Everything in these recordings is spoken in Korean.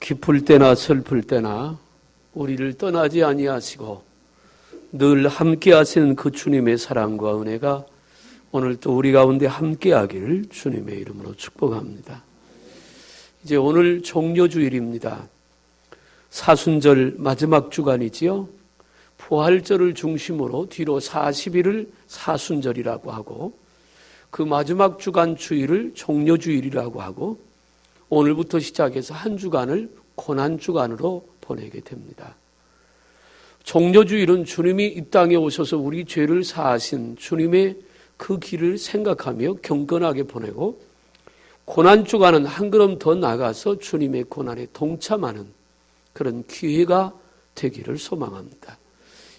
기쁠 때나 슬플 때나 우리를 떠나지 아니하시고 늘 함께 하시는 그 주님의 사랑과 은혜가 오늘 또 우리 가운데 함께 하기를 주님의 이름으로 축복합니다. 이제 오늘 종료주일입니다. 사순절 마지막 주간이지요. 부활절을 중심으로 뒤로 40일을 사순절이라고 하고 그 마지막 주간 주일을 종료주일이라고 하고 오늘부터 시작해서 한 주간을 고난주간으로 보내게 됩니다. 종료주일은 주님이 이 땅에 오셔서 우리 죄를 사하신 주님의 그 길을 생각하며 경건하게 보내고 고난주간은 한 걸음 더 나가서 주님의 고난에 동참하는 그런 기회가 되기를 소망합니다.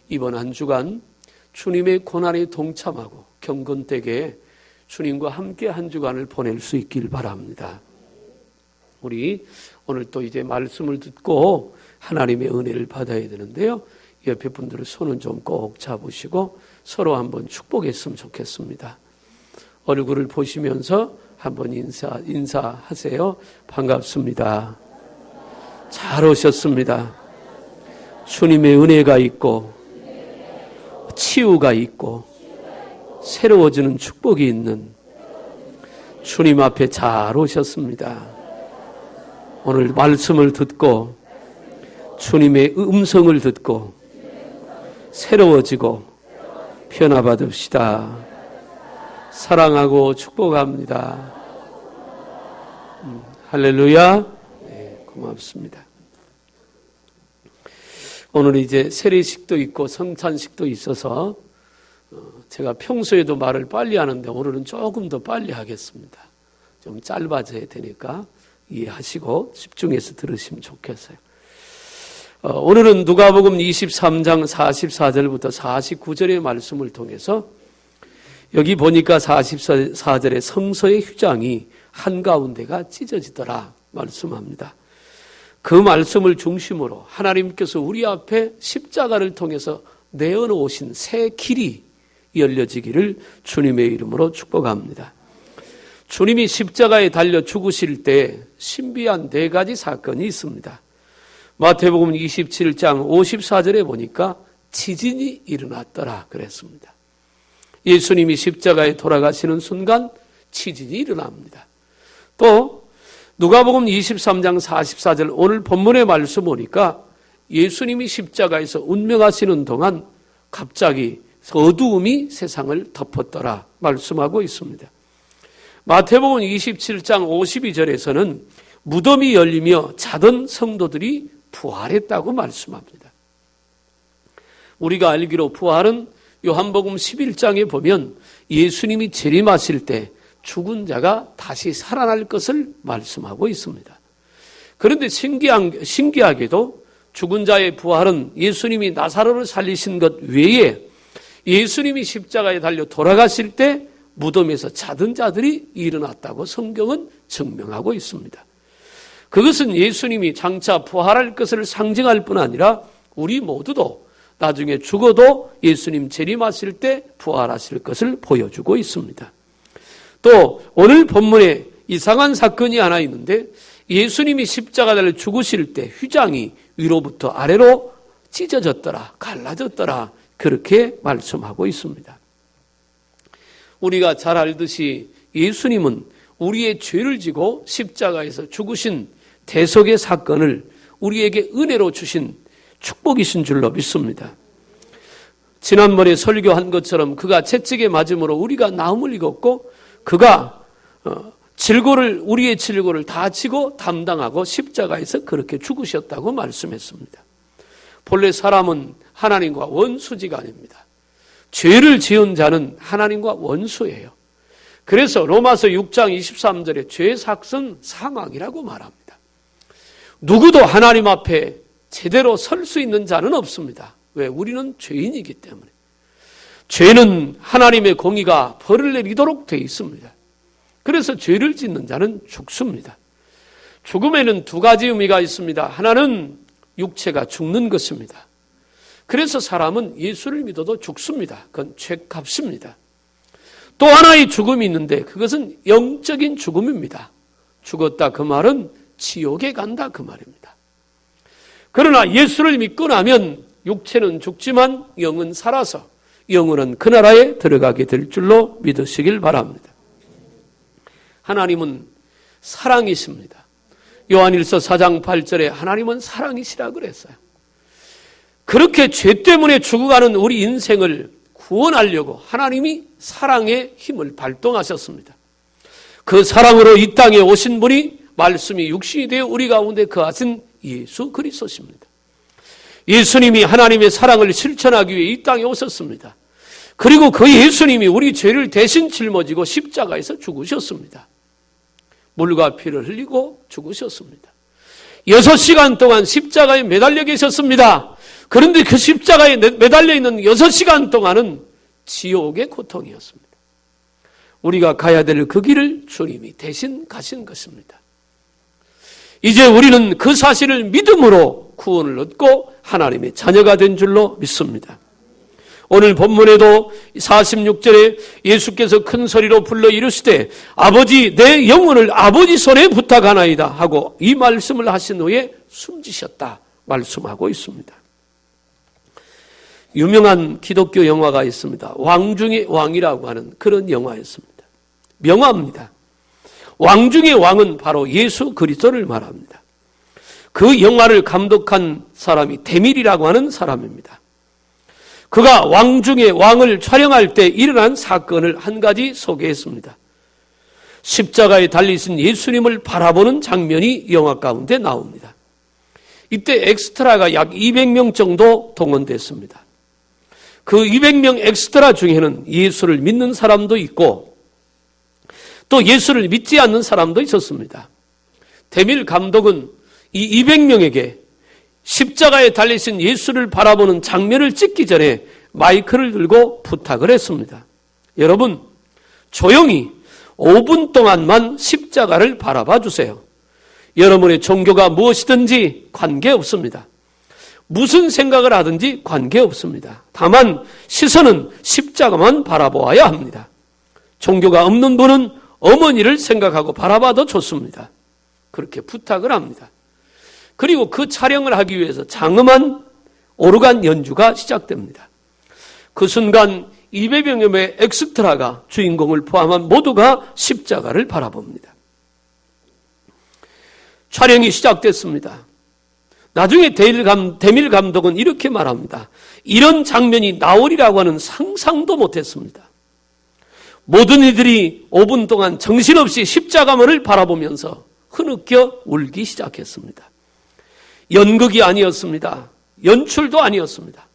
이번 한 주간 주님의 고난에 동참하고 경건되게 주님과 함께 한 주간을 보낼 수 있길 바랍니다. 우리 오늘 또 이제 말씀을 듣고 하나님의 은혜를 받아야 되는데요. 옆에 분들의 손은 좀 꼭 잡으시고 서로 한번 축복했으면 좋겠습니다. 얼굴을 보시면서 한번 인사하세요. 반갑습니다. 잘 오셨습니다. 주님의 은혜가 있고 치유가 있고 새로워지는 축복이 있는 주님 앞에 잘 오셨습니다. 오늘 말씀을 듣고 주님의 음성을 듣고 새로워지고 변화받읍시다. 사랑하고 축복합니다. 할렐루야. 네, 고맙습니다. 오늘 이제 세례식도 있고 성찬식도 있어서 제가 평소에도 말을 빨리 하는데 오늘은 조금 더 빨리 하겠습니다. 좀 짧아져야 되니까 이해하시고 집중해서 들으시면 좋겠어요. 오늘은 누가복음 23장 44절부터 49절의 말씀을 통해서 여기 보니까 44절에 성소의 휘장이 한가운데가 찢어지더라 말씀합니다. 그 말씀을 중심으로 하나님께서 우리 앞에 십자가를 통해서 내어놓으신 새 길이 열려지기를 주님의 이름으로 축복합니다. 주님이 십자가에 달려 죽으실 때 신비한 4가지 사건이 있습니다. 마태복음 27장 54절에 보니까 지진이 일어났더라 그랬습니다. 예수님이 십자가에 돌아가시는 순간 지진이 일어납니다. 또 누가복음 23장 44절 오늘 본문의 말씀 보니까 예수님이 십자가에서 운명하시는 동안 갑자기 어두움이 세상을 덮었더라 말씀하고 있습니다. 마태복음 27장 52절에서는 무덤이 열리며 자던 성도들이 부활했다고 말씀합니다. 우리가 알기로 부활은 요한복음 11장에 보면 예수님이 재림하실 때 죽은 자가 다시 살아날 것을 말씀하고 있습니다. 그런데 신기하게도 죽은 자의 부활은 예수님이 나사로를 살리신 것 외에 예수님이 십자가에 달려 돌아가실 때 무덤에서 자던 자들이 일어났다고 성경은 증명하고 있습니다. 그것은 예수님이 장차 부활할 것을 상징할 뿐 아니라 우리 모두도 나중에 죽어도 예수님 재림하실 때 부활하실 것을 보여주고 있습니다. 또 오늘 본문에 이상한 사건이 하나 있는데 예수님이 십자가 달려 죽으실 때 휘장이 위로부터 아래로 찢어졌더라, 갈라졌더라 그렇게 말씀하고 있습니다. 우리가 잘 알듯이 예수님은 우리의 죄를 지고 십자가에서 죽으신 대속의 사건을 우리에게 은혜로 주신 축복이신 줄로 믿습니다. 지난번에 설교한 것처럼 그가 채찍에 맞음으로 우리가 나음을 입었고 그가 우리의 질고를 다 지고 담당하고 십자가에서 그렇게 죽으셨다고 말씀했습니다. 본래 사람은 하나님과 원수지가 아닙니다. 죄를 지은 자는 하나님과 원수예요. 그래서 로마서 6장 23절에 죄의 삭은 사망이라고 말합니다. 누구도 하나님 앞에 제대로 설 수 있는 자는 없습니다. 왜? 우리는 죄인이기 때문에. 죄는 하나님의 공의가 벌을 내리도록 되어 있습니다. 그래서 죄를 짓는 자는 죽습니다. 죽음에는 2가지 의미가 있습니다. 하나는 육체가 죽는 것입니다. 그래서 사람은 예수를 믿어도 죽습니다. 그건 죄값입니다. 또 하나의 죽음이 있는데 그것은 영적인 죽음입니다. 죽었다 그 말은 지옥에 간다 그 말입니다. 그러나 예수를 믿고 나면 육체는 죽지만 영은 살아서 영원한 그 나라에 들어가게 될 줄로 믿으시길 바랍니다. 하나님은 사랑이십니다. 요한일서 4장 8절에 하나님은 사랑이시라 그랬어요. 그렇게 죄 때문에 죽어가는 우리 인생을 구원하려고 하나님이 사랑의 힘을 발동하셨습니다. 그 사랑으로 이 땅에 오신 분이 말씀이 육신이 되어 우리 가운데 거하신 예수 그리스도십니다. 예수님이 하나님의 사랑을 실천하기 위해 이 땅에 오셨습니다. 그리고 그 예수님이 우리 죄를 대신 짊어지고 십자가에서 죽으셨습니다. 물과 피를 흘리고 죽으셨습니다. 6시간 동안 십자가에 매달려 계셨습니다. 그런데 그 십자가에 매달려 있는 6시간 동안은 지옥의 고통이었습니다. 우리가 가야 될 그 길을 주님이 대신 가신 것입니다. 이제 우리는 그 사실을 믿음으로 구원을 얻고 하나님의 자녀가 된 줄로 믿습니다. 오늘 본문에도 46절에 예수께서 큰 소리로 불러 이르시되 아버지 내 영혼을 아버지 손에 부탁하나이다 하고 이 말씀을 하신 후에 숨지셨다 말씀하고 있습니다. 유명한 기독교 영화가 있습니다. 왕 중의 왕이라고 하는 그런 영화였습니다. 명화입니다. 왕 중의 왕은 바로 예수 그리스도를 말합니다. 그 영화를 감독한 사람이 데밀이라고 하는 사람입니다. 그가 왕 중의 왕을 촬영할 때 일어난 사건을 한 가지 소개했습니다. 십자가에 달리신 예수님을 바라보는 장면이 영화 가운데 나옵니다. 이때 엑스트라가 약 200명 정도 동원됐습니다. 그 200명 엑스트라 중에는 예수를 믿는 사람도 있고 또 예수를 믿지 않는 사람도 있었습니다. 데밀 감독은 이 200명에게 십자가에 달리신 예수를 바라보는 장면을 찍기 전에 마이크를 들고 부탁을 했습니다. 여러분, 조용히 5분 동안만 십자가를 바라봐 주세요. 여러분의 종교가 무엇이든지 관계없습니다. 무슨 생각을 하든지 관계없습니다. 다만 시선은 십자가만 바라보아야 합니다. 종교가 없는 분은 어머니를 생각하고 바라봐도 좋습니다. 그렇게 부탁을 합니다. 그리고 그 촬영을 하기 위해서 장엄한 오르간 연주가 시작됩니다. 그 순간 200여 명의 엑스트라가 주인공을 포함한 모두가 십자가를 바라봅니다. 촬영이 시작됐습니다. 나중에 데밀 감독은 이렇게 말합니다. 이런 장면이 나오리라고 하는 상상도 못했습니다. 모든 이들이 5분 동안 정신없이 십자가만을 바라보면서 흐느껴 울기 시작했습니다. 연극이 아니었습니다. 연출도 아니었습니다.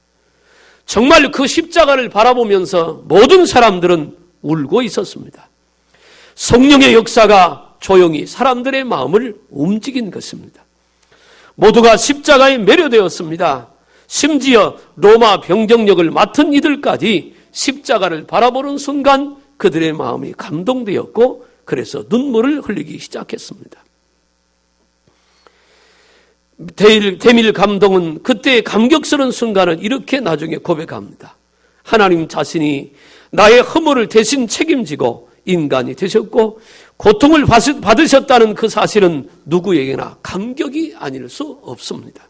정말 그 십자가를 바라보면서 모든 사람들은 울고 있었습니다. 성령의 역사가 조용히 사람들의 마음을 움직인 것입니다. 모두가 십자가에 매료되었습니다. 심지어 로마 병정력을 맡은 이들까지 십자가를 바라보는 순간 그들의 마음이 감동되었고 그래서 눈물을 흘리기 시작했습니다. 데밀 감독은 그때의 감격스러운 순간을 이렇게 나중에 고백합니다. 하나님 자신이 나의 허물을 대신 책임지고 인간이 되셨고 고통을 받으셨다는 그 사실은 누구에게나 감격이 아닐 수 없습니다.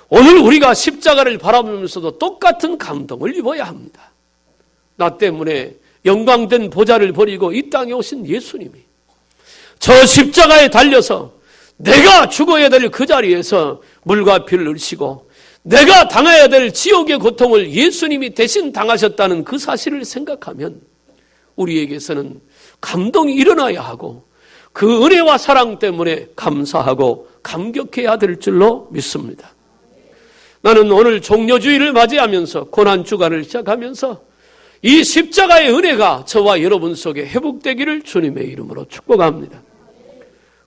오늘 우리가 십자가를 바라보면서도 똑같은 감동을 입어야 합니다. 나 때문에 영광된 보좌를 버리고 이 땅에 오신 예수님이 저 십자가에 달려서 내가 죽어야 될 그 자리에서 물과 피를 흘리시고 내가 당해야 될 지옥의 고통을 예수님이 대신 당하셨다는 그 사실을 생각하면 우리에게서는 감동이 일어나야 하고 그 은혜와 사랑 때문에 감사하고 감격해야 될 줄로 믿습니다. 나는 오늘 종료주의를 맞이하면서 고난주간을 시작하면서 이 십자가의 은혜가 저와 여러분 속에 회복되기를 주님의 이름으로 축복합니다.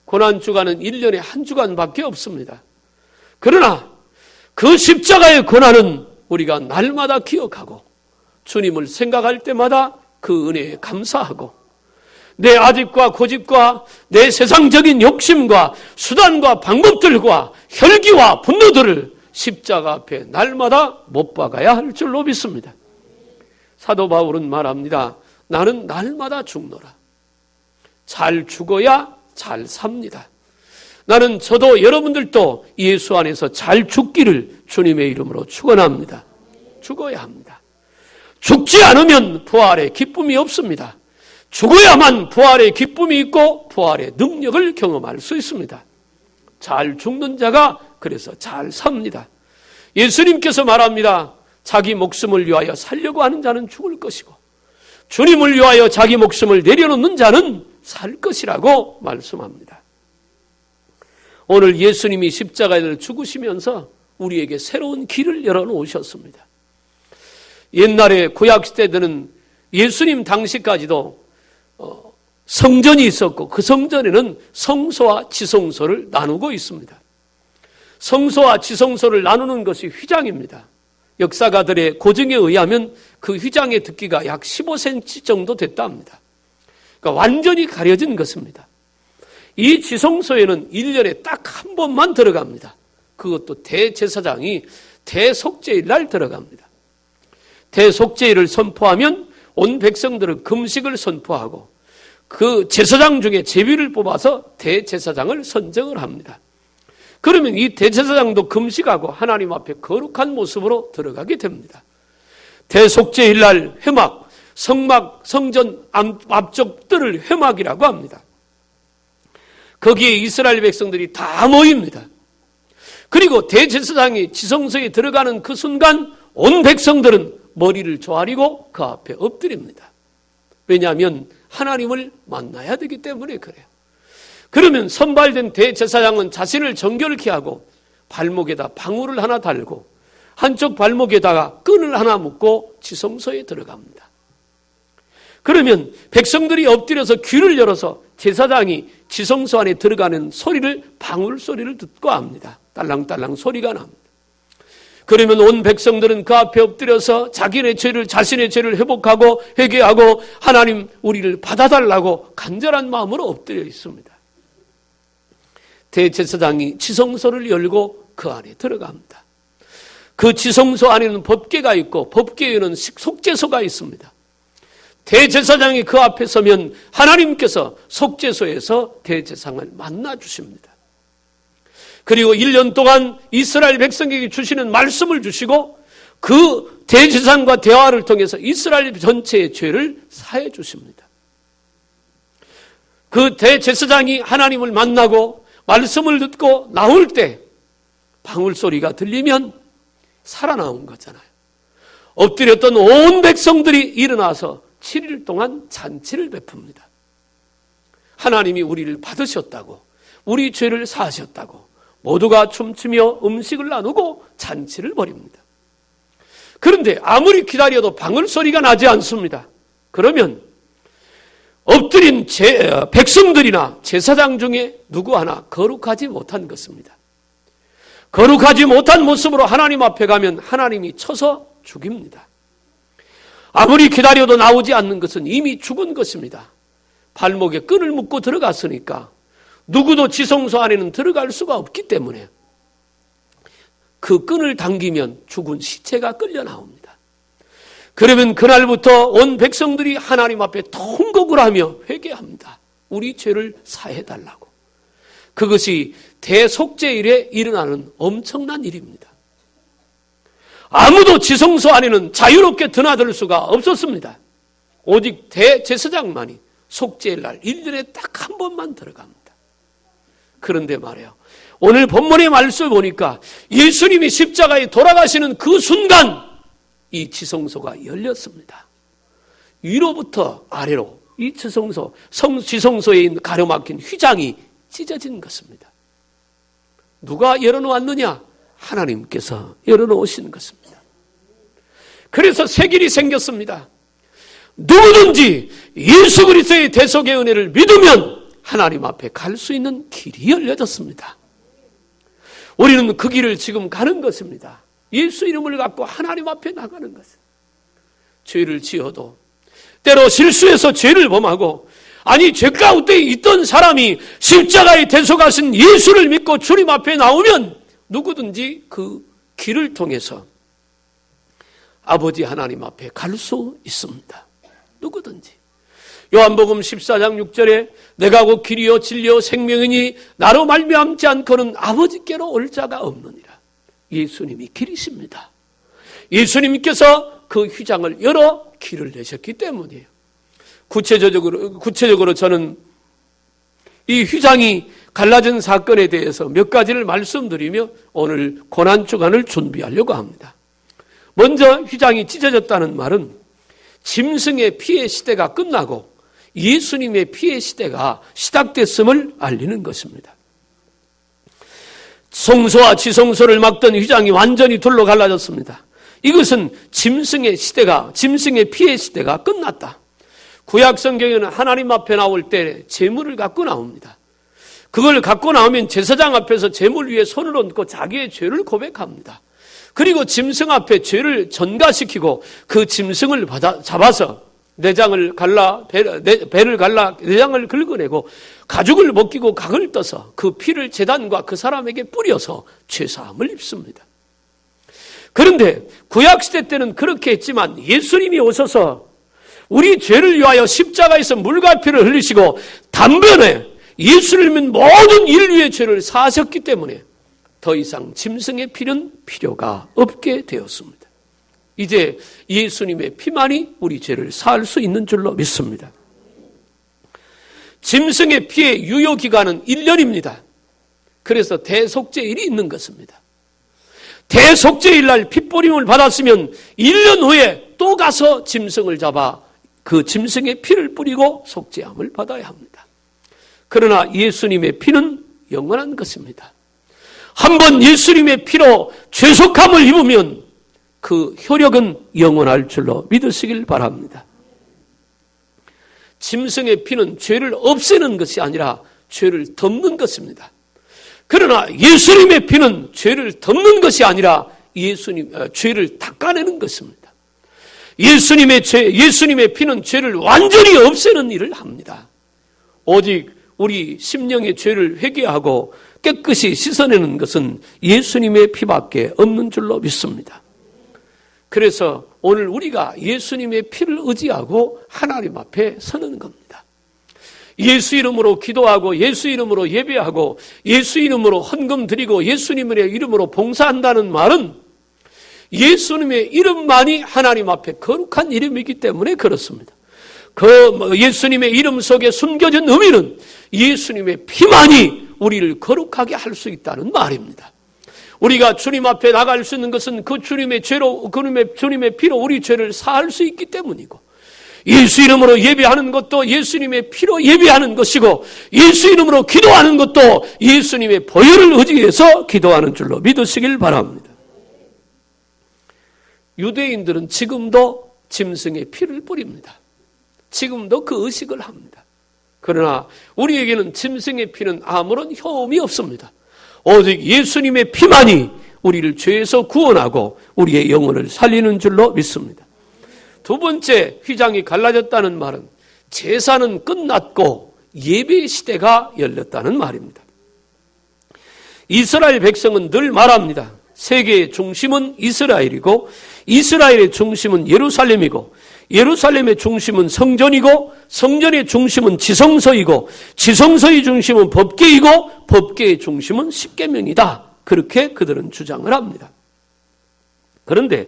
고난주간은 1년에 한 주간밖에 없습니다. 그러나 그 십자가의 고난은 우리가 날마다 기억하고 주님을 생각할 때마다 그 은혜에 감사하고 내 아집과 고집과 내 세상적인 욕심과 수단과 방법들과 혈기와 분노들을 십자가 앞에 날마다 못 박아야 할 줄로 믿습니다. 사도 바울은 말합니다. 나는 날마다 죽노라. 잘 죽어야 잘 삽니다. 저도 여러분들도 예수 안에서 잘 죽기를 주님의 이름으로 축원합니다. 죽어야 합니다. 죽지 않으면 부활의 기쁨이 없습니다. 죽어야만 부활의 기쁨이 있고 부활의 능력을 경험할 수 있습니다. 잘 죽는 자가 그래서 잘 삽니다. 예수님께서 말합니다. 자기 목숨을 위하여 살려고 하는 자는 죽을 것이고 주님을 위하여 자기 목숨을 내려놓는 자는 살 것이라고 말씀합니다. 오늘 예수님이 십자가에 죽으시면서 우리에게 새로운 길을 열어놓으셨습니다. 옛날에 구약시대에는 예수님 당시까지도 성전이 있었고 그 성전에는 성소와 지성소를 나누고 있습니다. 성소와 지성소를 나누는 것이 휘장입니다. 역사가들의 고증에 의하면 그 휘장의 두께가 약 15cm 정도 됐다 합니다. 그러니까 완전히 가려진 것입니다. 이 지성소에는 1년에 딱 한 번만 들어갑니다. 그것도 대제사장이 대속죄일 날 들어갑니다. 대속죄일을 선포하면 온 백성들은 금식을 선포하고 그 제사장 중에 제비를 뽑아서 대제사장을 선정을 합니다. 그러면 이 대제사장도 금식하고 하나님 앞에 거룩한 모습으로 들어가게 됩니다. 대속죄일 날 회막, 성막, 성전 앞쪽 뜰을 회막이라고 합니다. 거기에 이스라엘 백성들이 다 모입니다. 그리고 대제사장이 지성소에 들어가는 그 순간 온 백성들은 머리를 조아리고 그 앞에 엎드립니다. 왜냐하면 하나님을 만나야 되기 때문에 그래요. 그러면 선발된 대제사장은 자신을 정결케 하고 발목에다 방울을 하나 달고 한쪽 발목에다가 끈을 하나 묶고 지성소에 들어갑니다. 그러면 백성들이 엎드려서 귀를 열어서 제사장이 지성소 안에 들어가는 소리를 방울 소리를 듣고 합니다. 딸랑딸랑 소리가 납니다. 그러면 온 백성들은 그 앞에 엎드려서 자신의 죄를 회복하고 회개하고 하나님 우리를 받아달라고 간절한 마음으로 엎드려 있습니다. 대제사장이 지성소를 열고 그 안에 들어갑니다. 그 지성소 안에는 법궤가 있고 법궤에는 속죄소가 있습니다. 대제사장이 그 앞에 서면 하나님께서 속죄소에서 대제사장을 만나 주십니다. 그리고 1년 동안 이스라엘 백성에게 주시는 말씀을 주시고 그 대제사장과 대화를 통해서 이스라엘 전체의 죄를 사해 주십니다. 그 대제사장이 하나님을 만나고 말씀을 듣고 나올 때 방울소리가 들리면 살아나온 거잖아요. 엎드렸던 온 백성들이 일어나서 7일 동안 잔치를 베풉니다. 하나님이 우리를 받으셨다고, 우리 죄를 사하셨다고 모두가 춤추며 음식을 나누고 잔치를 벌입니다. 그런데 아무리 기다려도 방울소리가 나지 않습니다. 그러면 엎드린 백성들이나 제사장 중에 누구 하나 거룩하지 못한 것입니다. 거룩하지 못한 모습으로 하나님 앞에 가면 하나님이 쳐서 죽입니다. 아무리 기다려도 나오지 않는 것은 이미 죽은 것입니다. 발목에 끈을 묶고 들어갔으니까 누구도 지성소 안에는 들어갈 수가 없기 때문에 그 끈을 당기면 죽은 시체가 끌려 나옵니다. 그러면 그날부터 온 백성들이 하나님 앞에 통곡을 하며 회개합니다. 우리 죄를 사해달라고. 그것이 대속죄일에 일어나는 엄청난 일입니다. 아무도 지성소 안에는 자유롭게 드나들 수가 없었습니다. 오직 대제사장만이 속죄일 날 1년에 딱 한 번만 들어갑니다. 그런데 말이에요. 오늘 본문의 말씀을 보니까 예수님이 십자가에 돌아가시는 그 순간 이 지성소가 열렸습니다. 위로부터 아래로 이 지성소에 있는 가로막힌 휘장이 찢어진 것입니다. 누가 열어놓았느냐? 하나님께서 열어놓으신 것입니다. 그래서 새 길이 생겼습니다. 누구든지 예수 그리스도의 대속의 은혜를 믿으면 하나님 앞에 갈 수 있는 길이 열려졌습니다. 우리는 그 길을 지금 가는 것입니다. 예수 이름을 갖고 하나님 앞에 나가는 것입니다. 죄를 지어도 때로 실수해서 죄를 범하고 죄 가운데 있던 사람이 십자가에 대속하신 예수를 믿고 주님 앞에 나오면 누구든지 그 길을 통해서 아버지 하나님 앞에 갈 수 있습니다. 누구든지. 요한복음 14장 6절에 내가 곧 길이요 진리요 생명이니 나로 말미암지 않고는 아버지께로 올 자가 없느니라. 예수님이 길이십니다. 예수님께서 그 휘장을 열어 길을 내셨기 때문이에요. 구체적으로 저는 이 휘장이 갈라진 사건에 대해서 몇 가지를 말씀드리며 오늘 고난주간을 준비하려고 합니다. 먼저 휘장이 찢어졌다는 말은 짐승의 피의 시대가 끝나고 예수님의 피의 시대가 시작됐음을 알리는 것입니다. 성소와 지성소를 막던 휘장이 완전히 둘로 갈라졌습니다. 이것은 짐승의 피의 시대가 끝났다. 구약 성경에는 하나님 앞에 나올 때 제물을 갖고 나옵니다. 그걸 갖고 나오면 제사장 앞에서 제물 위에 손을 얹고 자기의 죄를 고백합니다. 그리고 짐승 앞에 죄를 전가시키고 그 짐승을 잡아서 내장을 갈라 배를 갈라 내장을 긁어내고 가죽을 벗기고 각을 떠서 그 피를 제단과 그 사람에게 뿌려서 죄사함을 입습니다. 그런데 구약시대 때는 그렇게 했지만 예수님이 오셔서 우리 죄를 위하여 십자가에서 물과 피를 흘리시고 단번에 예수님은 모든 인류의 죄를 사하셨기 때문에 더 이상 짐승의 피는 필요가 없게 되었습니다. 이제 예수님의 피만이 우리 죄를 사할 수 있는 줄로 믿습니다. 짐승의 피의 유효기간은 1년입니다. 그래서 대속죄일이 있는 것입니다. 대속죄일 날 핏뿌림을 받았으면 1년 후에 또 가서 짐승을 잡아 그 짐승의 피를 뿌리고 속죄함을 받아야 합니다. 그러나 예수님의 피는 영원한 것입니다. 한번 예수님의 피로 죄속함을 입으면 그 효력은 영원할 줄로 믿으시길 바랍니다. 짐승의 피는 죄를 없애는 것이 아니라 죄를 덮는 것입니다. 그러나 예수님의 피는 죄를 덮는 것이 아니라 죄를 닦아내는 것입니다. 예수님의 피는 죄를 완전히 없애는 일을 합니다. 오직 우리 심령의 죄를 회개하고 깨끗이 씻어내는 것은 예수님의 피밖에 없는 줄로 믿습니다. 그래서 오늘 우리가 예수님의 피를 의지하고 하나님 앞에 서는 겁니다. 예수 이름으로 기도하고 예수 이름으로 예배하고 예수 이름으로 헌금 드리고 예수님의 이름으로 봉사한다는 말은 예수님의 이름만이 하나님 앞에 거룩한 이름이기 때문에 그렇습니다. 그 예수님의 이름 속에 숨겨진 의미는 예수님의 피만이 우리를 거룩하게 할 수 있다는 말입니다. 우리가 주님 앞에 나갈 수 있는 것은 그 주님의 피로 우리 죄를 사할 수 있기 때문이고, 예수 이름으로 예배하는 것도 예수님의 피로 예배하는 것이고, 예수 이름으로 기도하는 것도 예수님의 보혈을 의지해서 기도하는 줄로 믿으시길 바랍니다. 유대인들은 지금도 짐승의 피를 뿌립니다. 지금도 그 의식을 합니다. 그러나 우리에게는 짐승의 피는 아무런 효험이 없습니다. 오직 예수님의 피만이 우리를 죄에서 구원하고 우리의 영혼을 살리는 줄로 믿습니다. 두 번째, 휘장이 갈라졌다는 말은 제사는 끝났고 예배 시대가 열렸다는 말입니다. 이스라엘 백성은 늘 말합니다. 세계의 중심은 이스라엘이고 이스라엘의 중심은 예루살렘이고 예루살렘의 중심은 성전이고 성전의 중심은 지성소이고 지성소의 중심은 법궤이고 법궤의 중심은 십계명이다. 그렇게 그들은 주장을 합니다. 그런데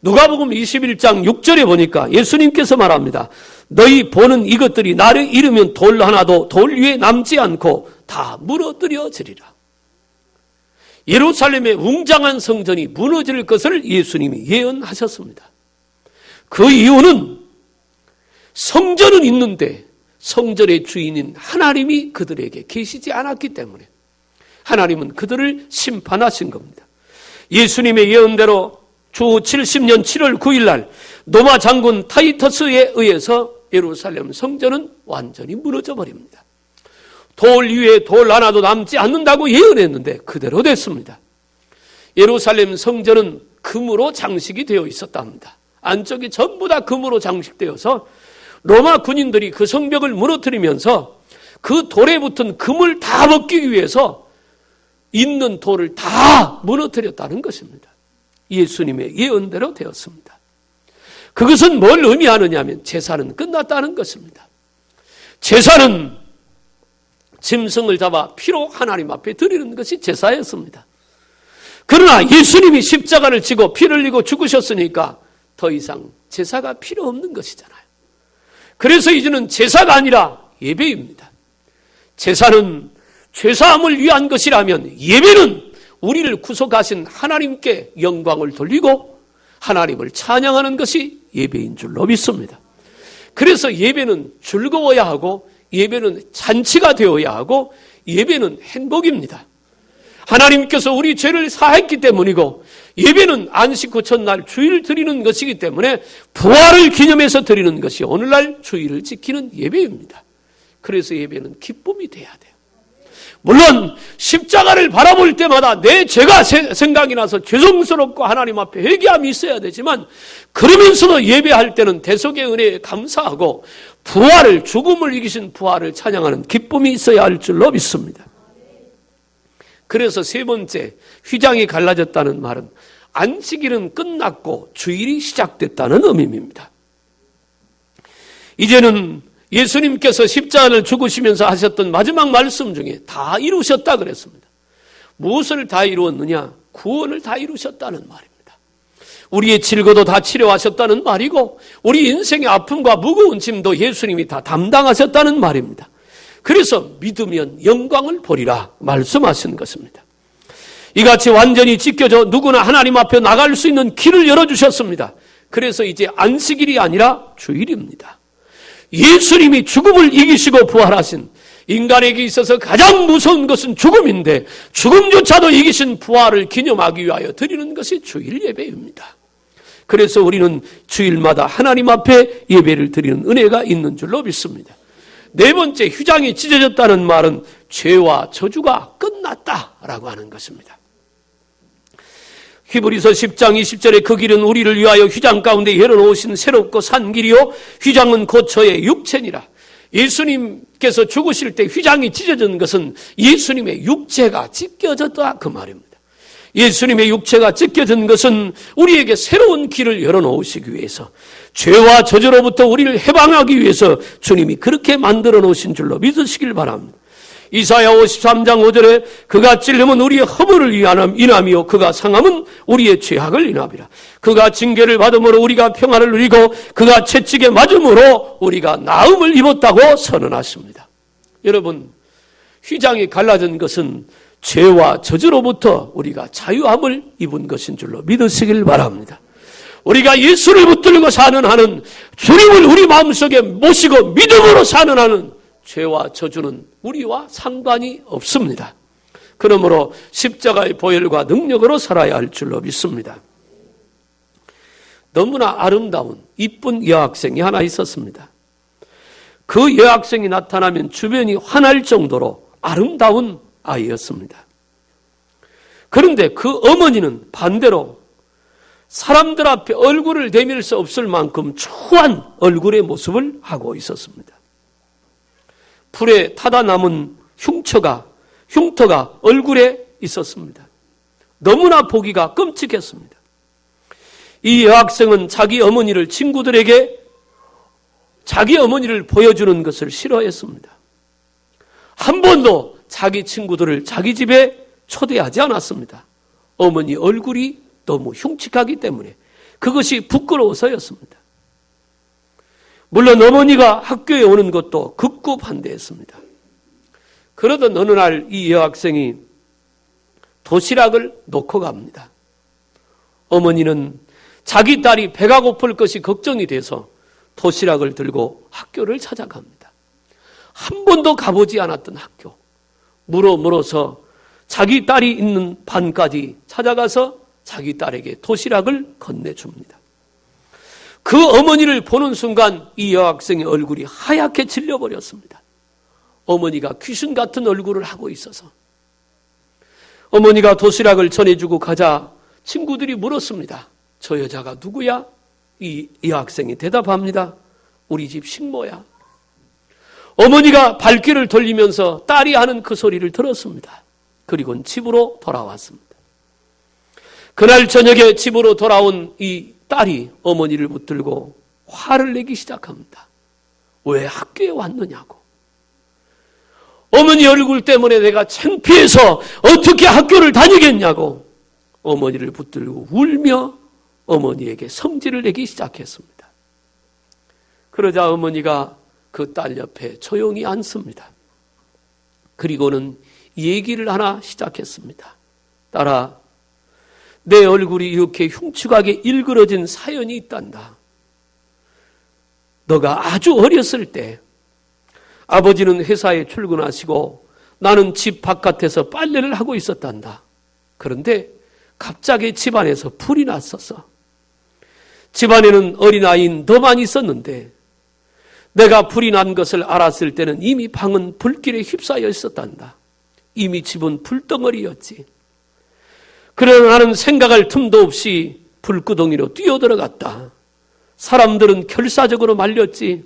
누가복음 21장 6절에 보니까 예수님께서 말합니다. 너희 보는 이것들이 나를 잃으면 돌 하나도 돌 위에 남지 않고 다 무너뜨려지리라. 예루살렘의 웅장한 성전이 무너질 것을 예수님이 예언하셨습니다. 그 이유는 성전은 있는데 성전의 주인인 하나님이 그들에게 계시지 않았기 때문에 하나님은 그들을 심판하신 겁니다. 예수님의 예언대로 주 70년 7월 9일 날 로마 장군 타이터스에 의해서 예루살렘 성전은 완전히 무너져 버립니다. 돌 위에 돌 하나도 남지 않는다고 예언했는데 그대로 됐습니다. 예루살렘 성전은 금으로 장식이 되어 있었답니다. 안쪽이 전부 다 금으로 장식되어서 로마 군인들이 그 성벽을 무너뜨리면서 그 돌에 붙은 금을 다 벗기기 위해서 있는 돌을 다 무너뜨렸다는 것입니다. 예수님의 예언대로 되었습니다. 그것은 뭘 의미하느냐 하면 제사는 끝났다는 것입니다. 제사는 짐승을 잡아 피로 하나님 앞에 드리는 것이 제사였습니다. 그러나 예수님이 십자가를 지고 피를 흘리고 죽으셨으니까 더 이상 제사가 필요 없는 것이잖아요. 그래서 이제는 제사가 아니라 예배입니다. 제사는 죄사함을 위한 것이라면 예배는 우리를 구속하신 하나님께 영광을 돌리고 하나님을 찬양하는 것이 예배인 줄로 믿습니다. 그래서 예배는 즐거워야 하고 예배는 잔치가 되어야 하고 예배는 행복입니다. 하나님께서 우리 죄를 사했기 때문이고 예배는 안식 후 첫날 주일 드리는 것이기 때문에 부활을 기념해서 드리는 것이 오늘날 주일을 지키는 예배입니다. 그래서 예배는 기쁨이 돼야 돼요. 물론 십자가를 바라볼 때마다 내 죄가 생각이 나서 죄송스럽고 하나님 앞에 회개함이 있어야 되지만 그러면서도 예배할 때는 대속의 은혜에 감사하고 부활을 죽음을 이기신 부활을 찬양하는 기쁨이 있어야 할 줄로 믿습니다. 그래서 세 번째 휘장이 갈라졌다는 말은 안식일은 끝났고 주일이 시작됐다는 의미입니다. 이제는 예수님께서 십자가를 죽으시면서 하셨던 마지막 말씀 중에 다 이루셨다 그랬습니다. 무엇을 다 이루었느냐? 구원을 다 이루셨다는 말입니다. 우리의 질고도 다 치료하셨다는 말이고 우리 인생의 아픔과 무거운 짐도 예수님이 다 담당하셨다는 말입니다. 그래서 믿으면 영광을 보리라 말씀하신 것입니다. 이같이 완전히 찢겨져 누구나 하나님 앞에 나갈 수 있는 길을 열어주셨습니다. 그래서 이제 안식일이 아니라 주일입니다. 예수님이 죽음을 이기시고 부활하신 인간에게 있어서 가장 무서운 것은 죽음인데 죽음조차도 이기신 부활을 기념하기 위하여 드리는 것이 주일 예배입니다. 그래서 우리는 주일마다 하나님 앞에 예배를 드리는 은혜가 있는 줄로 믿습니다. 네 번째 휘장이 찢어졌다는 말은 죄와 저주가 끝났다라고 하는 것입니다. 히브리서 10장 20절에 그 길은 우리를 위하여 휘장 가운데 열어놓으신 새롭고 산 길이요 휘장은 곧 저의 육체니라. 예수님께서 죽으실 때 휘장이 찢어진 것은 예수님의 육체가 찢겨졌다 그 말입니다. 예수님의 육체가 찢겨진 것은 우리에게 새로운 길을 열어놓으시기 위해서 죄와 저주로부터 우리를 해방하기 위해서 주님이 그렇게 만들어 놓으신 줄로 믿으시길 바랍니다. 이사야 53장 5절에 그가 찔림은 우리의 허물을 인함이요 그가 상함은 우리의 죄악을 인함이라. 그가 징계를 받음으로 우리가 평안을 누리고 그가 채찍에 맞음으로 우리가 나음을 입었다고 선언하십니다. 여러분, 휘장이 갈라진 것은 죄와 저주로부터 우리가 자유함을 입은 것인 줄로 믿으시길 바랍니다. 우리가 예수를 붙들고 사는 한은 주님을 우리 마음속에 모시고 믿음으로 사는 한은 죄와 저주는 우리와 상관이 없습니다. 그러므로 십자가의 보혈과 능력으로 살아야 할 줄로 믿습니다. 너무나 아름다운 이쁜 여학생이 하나 있었습니다. 그 여학생이 나타나면 주변이 환할 정도로 아름다운 아이였습니다. 그런데 그 어머니는 반대로 사람들 앞에 얼굴을 내밀 수 없을 만큼 추한 얼굴의 모습을 하고 있었습니다. 풀에 타다 남은 흉터가 얼굴에 있었습니다. 너무나 보기가 끔찍했습니다. 이 여학생은 자기 어머니를 친구들에게 자기 어머니를 보여주는 것을 싫어했습니다. 한 번도 자기 친구들을 자기 집에 초대하지 않았습니다. 어머니 얼굴이 너무 흉측하기 때문에 그것이 부끄러워서였습니다. 물론 어머니가 학교에 오는 것도 극구 반대했습니다. 그러던 어느 날 이 여학생이 도시락을 놓고 갑니다. 어머니는 자기 딸이 배가 고플 것이 걱정이 돼서 도시락을 들고 학교를 찾아갑니다. 한 번도 가보지 않았던 학교. 물어서 자기 딸이 있는 반까지 찾아가서 자기 딸에게 도시락을 건네줍니다. 그 어머니를 보는 순간 이 여학생의 얼굴이 하얗게 질려버렸습니다. 어머니가 귀신 같은 얼굴을 하고 있어서. 어머니가 도시락을 전해주고 가자 친구들이 물었습니다. 저 여자가 누구야? 이 여학생이 대답합니다. 우리 집 식모야. 어머니가 발길을 돌리면서 딸이 하는 그 소리를 들었습니다. 그리고는 집으로 돌아왔습니다. 그날 저녁에 집으로 돌아온 이 딸이 어머니를 붙들고 화를 내기 시작합니다. 왜 학교에 왔느냐고. 어머니 얼굴 때문에 내가 창피해서 어떻게 학교를 다니겠냐고 어머니를 붙들고 울며 어머니에게 성질을 내기 시작했습니다. 그러자 어머니가 그 딸 옆에 조용히 앉습니다. 그리고는 얘기를 하나 시작했습니다. 딸아, 내 얼굴이 이렇게 흉측하게 일그러진 사연이 있단다. 너가 아주 어렸을 때 아버지는 회사에 출근하시고 나는 집 바깥에서 빨래를 하고 있었단다. 그런데 갑자기 집안에서 불이 났었어. 집안에는 어린아이인 너만 있었는데 내가 불이 난 것을 알았을 때는 이미 방은 불길에 휩싸여 있었단다. 이미 집은 불덩어리였지. 그러나 나는 생각할 틈도 없이 불구덩이로 뛰어들어갔다. 사람들은 결사적으로 말렸지.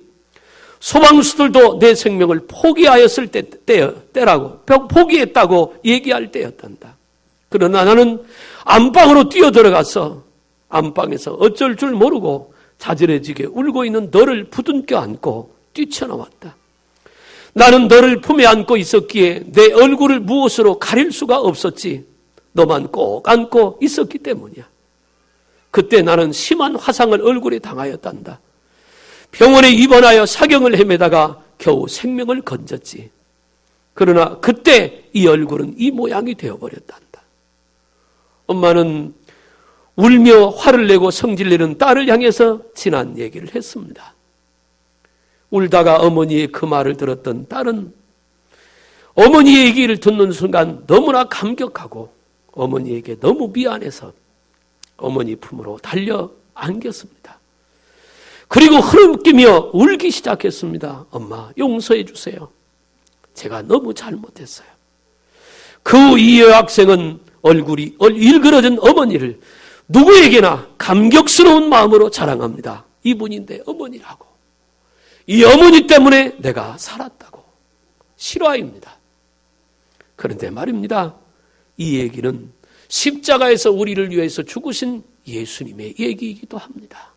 소방수들도 내 생명을 포기하였을 때라고, 포기했다고 얘기할 때였단다. 그러나 나는 안방으로 뛰어들어가서 안방에서 어쩔 줄 모르고 자지러지게 울고 있는 너를 부둥켜 안고 뛰쳐나왔다. 나는 너를 품에 안고 있었기에 내 얼굴을 무엇으로 가릴 수가 없었지. 너만 꼭 안고 있었기 때문이야. 그때 나는 심한 화상을 얼굴에 당하였단다. 병원에 입원하여 사경을 헤매다가 겨우 생명을 건졌지. 그러나 그때 이 얼굴은 이 모양이 되어버렸단다. 엄마는 울며 화를 내고 성질내는 딸을 향해서 지난 얘기를 했습니다. 울다가 어머니의 그 말을 들었던 딸은 어머니의 얘기를 듣는 순간 너무나 감격하고 어머니에게 너무 미안해서 어머니 품으로 달려 안겼습니다. 그리고 흐름끼며 울기 시작했습니다. 엄마, 용서해 주세요. 제가 너무 잘못했어요. 그 후 이 여학생은 얼굴이 일그러진 어머니를 누구에게나 감격스러운 마음으로 자랑합니다. 이분이 내 어머니라고. 이 어머니 때문에 내가 살았다고. 실화입니다. 그런데 말입니다. 이 얘기는 십자가에서 우리를 위해서 죽으신 예수님의 얘기이기도 합니다.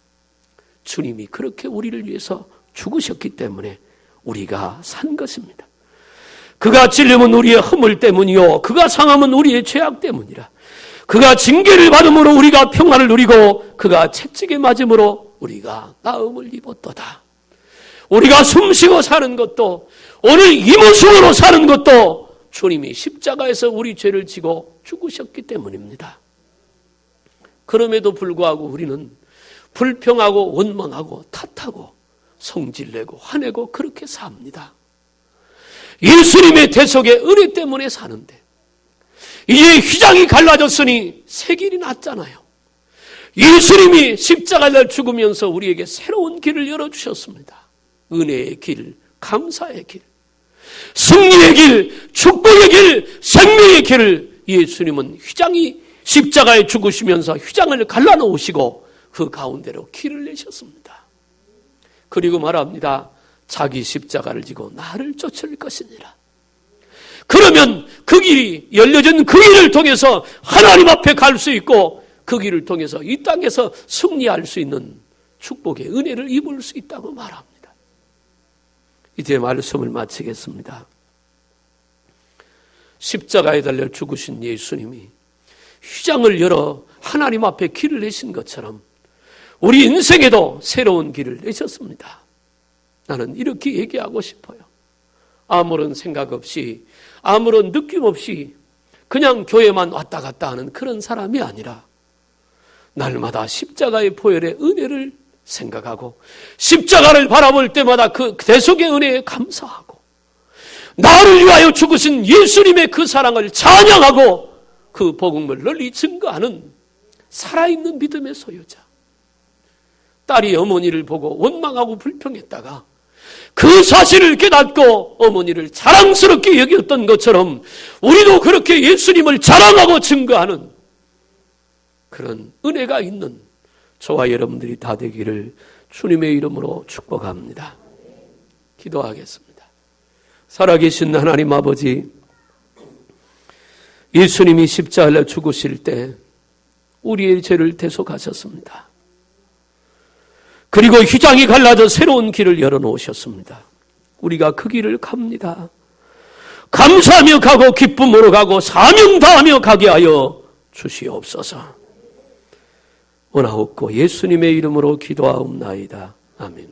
주님이 그렇게 우리를 위해서 죽으셨기 때문에 우리가 산 것입니다. 그가 찔림은 우리의 허물 때문이요 그가 상함은 우리의 죄악 때문이라. 그가 징계를 받음으로 우리가 평안을 누리고 그가 채찍에 맞음으로 우리가 나음을 입었도다. 우리가 숨쉬고 사는 것도 오늘 이 모습으로 사는 것도 주님이 십자가에서 우리 죄를 지고 죽으셨기 때문입니다. 그럼에도 불구하고 우리는 불평하고 원망하고 탓하고 성질내고 화내고 그렇게 삽니다. 예수님의 대속의 은혜 때문에 사는데 이제 휘장이 갈라졌으니 새 길이 났잖아요. 예수님이 십자가에 날 죽으면서 우리에게 새로운 길을 열어주셨습니다. 은혜의 길, 감사의 길, 승리의 길, 축복의 길, 생명의 길을 예수님은 휘장이 십자가에 죽으시면서 휘장을 갈라놓으시고 그 가운데로 길을 내셨습니다. 그리고 말합니다. 자기 십자가를 지고 나를 쫓을 것이니라. 그러면 그 길이 열려진 그 길을 통해서 하나님 앞에 갈 수 있고 그 길을 통해서 이 땅에서 승리할 수 있는 축복의 은혜를 입을 수 있다고 말합니다. 이제 말씀을 마치겠습니다. 십자가에 달려 죽으신 예수님이 휘장을 열어 하나님 앞에 길을 내신 것처럼 우리 인생에도 새로운 길을 내셨습니다. 나는 이렇게 얘기하고 싶어요. 아무런 생각 없이 아무런 느낌 없이 그냥 교회만 왔다 갔다 하는 그런 사람이 아니라 날마다 십자가의 보혈의 은혜를 생각하고 십자가를 바라볼 때마다 그 대속의 은혜에 감사하고 나를 위하여 죽으신 예수님의 그 사랑을 찬양하고 그 복음을 널리 증거하는 살아있는 믿음의 소유자. 딸이 어머니를 보고 원망하고 불평했다가 그 사실을 깨닫고 어머니를 자랑스럽게 여겼던 것처럼 우리도 그렇게 예수님을 자랑하고 증거하는 그런 은혜가 있는 저와 여러분들이 다 되기를 주님의 이름으로 축복합니다. 기도하겠습니다. 살아계신 하나님 아버지, 예수님이 십자가에 죽으실 때 우리의 죄를 대속하셨습니다. 그리고 휘장이 갈라져 새로운 길을 열어놓으셨습니다. 우리가 그 길을 갑니다. 감사하며 가고 기쁨으로 가고 사명 다하며 가게 하여 주시옵소서. 원하옵고 예수님의 이름으로 기도하옵나이다. 아멘.